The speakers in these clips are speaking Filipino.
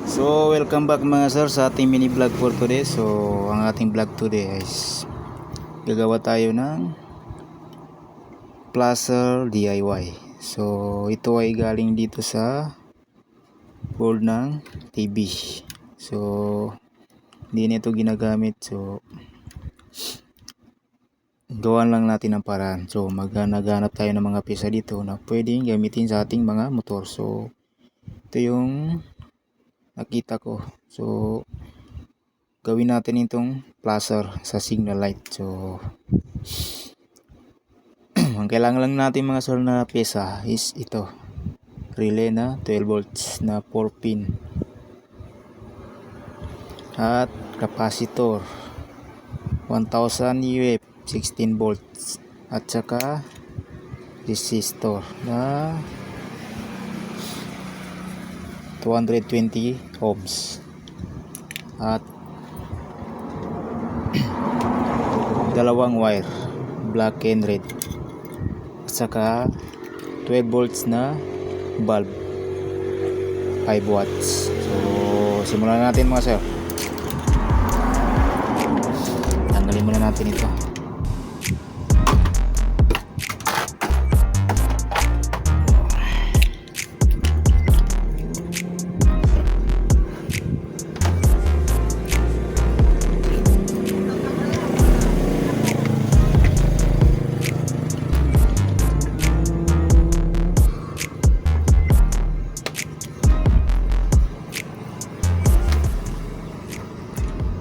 So welcome back mga sir sa ating mini vlog for today. So ang ating vlog today is gagawa tayo ng placer DIY. So ito ay galing dito sa board ng TV. So hindi nito ginagamit. So gawan lang natin ng paraan. So maghanap tayo ng mga pyesa dito na pwedeng gamitin sa ating mga motor. So ito yung nakita ko. So gawin natin itong placer sa signal light. So ang kailangan lang natin mga sir na pyesa is ito, relay na 12 volts na 4 pin at capacitor 1000 UF 16 volts at saka resistor na 220 ohms at dalawang wire, black and red, at saka 12 volts na bulb 5 watts. So simulan natin mga sir. Tanggalin muna natin ito.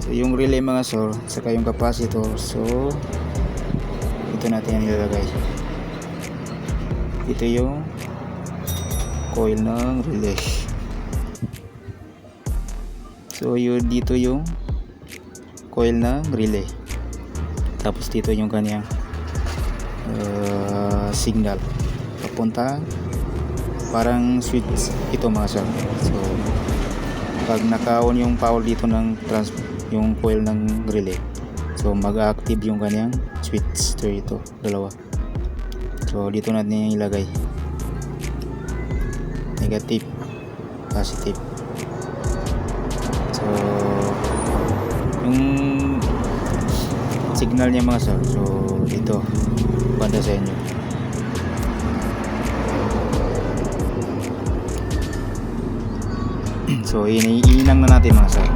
So yung relay mga sir, saka yung capacitor, so ito natin yung ilalagay. Ito yung coil ng relay. So yun, dito yung coil ng relay. Tapos dito yung kanyang signal papunta, parang switch ito mga sir. So pag naka-on yung power dito ng yung coil ng relay, so mag-active yung kanyang switch. So ito, dalawa. So dito natin yung ilagay, negative, positive. So yung signal niya mga sir, so dito banda sa inyo. So iinang na natin mga sir.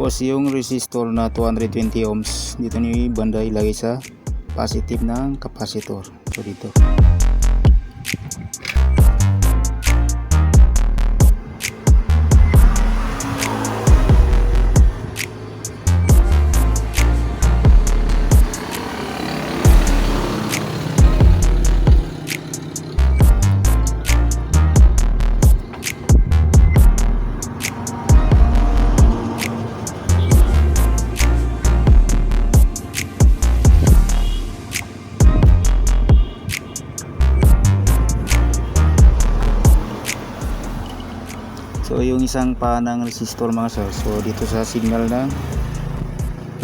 Tapos yung resistor na 220 ohms, dito niyo banda ilagay sa positive ng capacitor. So dito. So yung isang pa ng resistor mga sir, so dito sa signal ng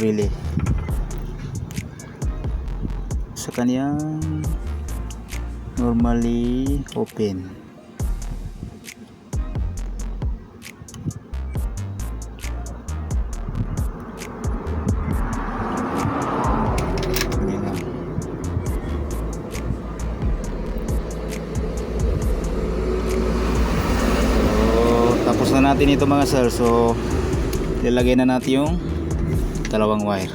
relay, sa kanyang normally open. Tapos na natin ito mga sir. So ilalagay na natin yung dalawang wire.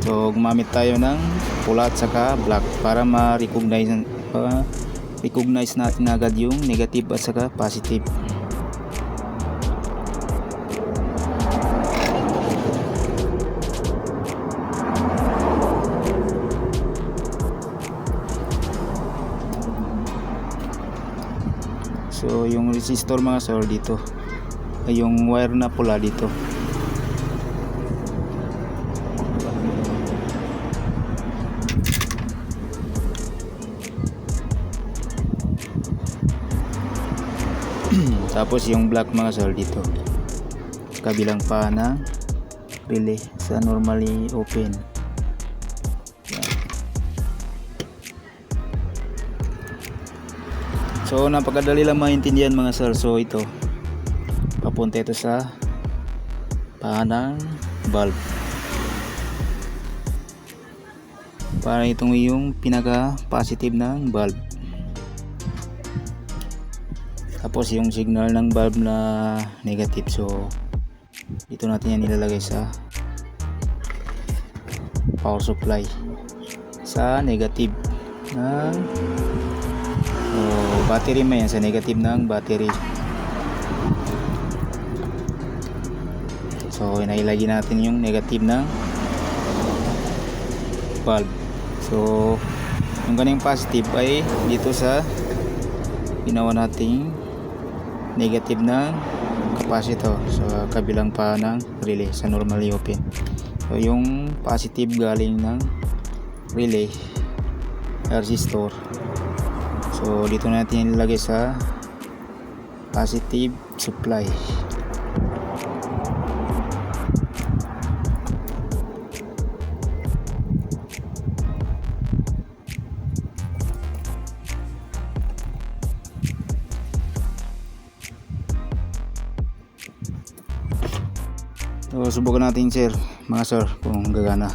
So gumamit tayo ng pula at saka black para ma-recognize recognize natin agad yung negative at saka positive. So yung resistor mga sir dito ay yung wire na pula dito. Tapos yung black mga sir dito kabilang pa ng relay sa normally open. So napakadali lang maintindihan mga sir. So ito papunta ito sa paa ng valve. Para itong yung pinaka positive ng valve. Tapos yung signal ng valve na negative. So dito natin yan nilalagay sa power supply sa negative ng battery mo yan, sa negative ng battery. So inailagay natin yung negative ng valve. So yung ganing positive ay dito sa ginawa nating negative ng capacitor sa kabilang pa ng relay sa normally open. So yung positive galing ng relay resistor. So dito natin ilagay sa positive supply. So subukan natin sir, mga sir, kung gagana.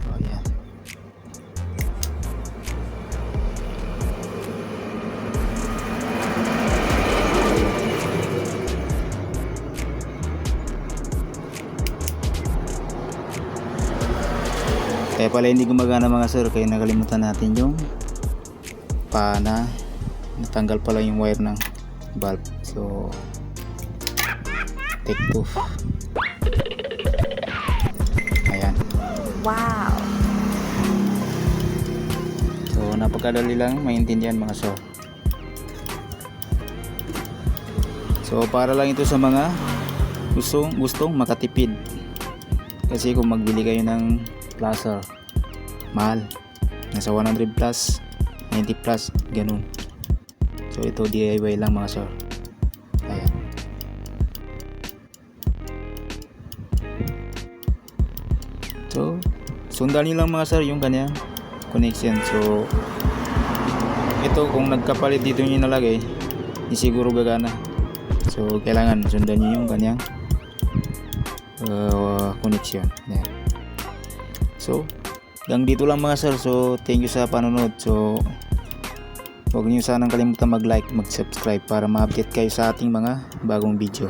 So ayan. Kaya pala hindi gumagana mga sir, kaya nakalimutan natin yung pana, natanggal pala yung wire ng valve. So take 2. Ayan. Wow. So napakadali lang maintindihan mga sir. So para lang ito sa mga gustong makatipid. Kasi kung magbili kayo ng placer, mahal. Nasa 100 plus, 90 plus, ganun. So ito DIY lang mga sir. Ayan. So sundan nyo lang mga sir yung kanyang connection. So ito kung nagkapalit dito nyo nalagay, di siguro gagana. So kailangan sundan nyo yung kanyang connection. Ayan. So hanggang dito lang mga sir. So thank you sa panonood. So huwag niyo sanang kalimutan mag-like, mag-subscribe para ma-update kayo sa ating mga bagong video.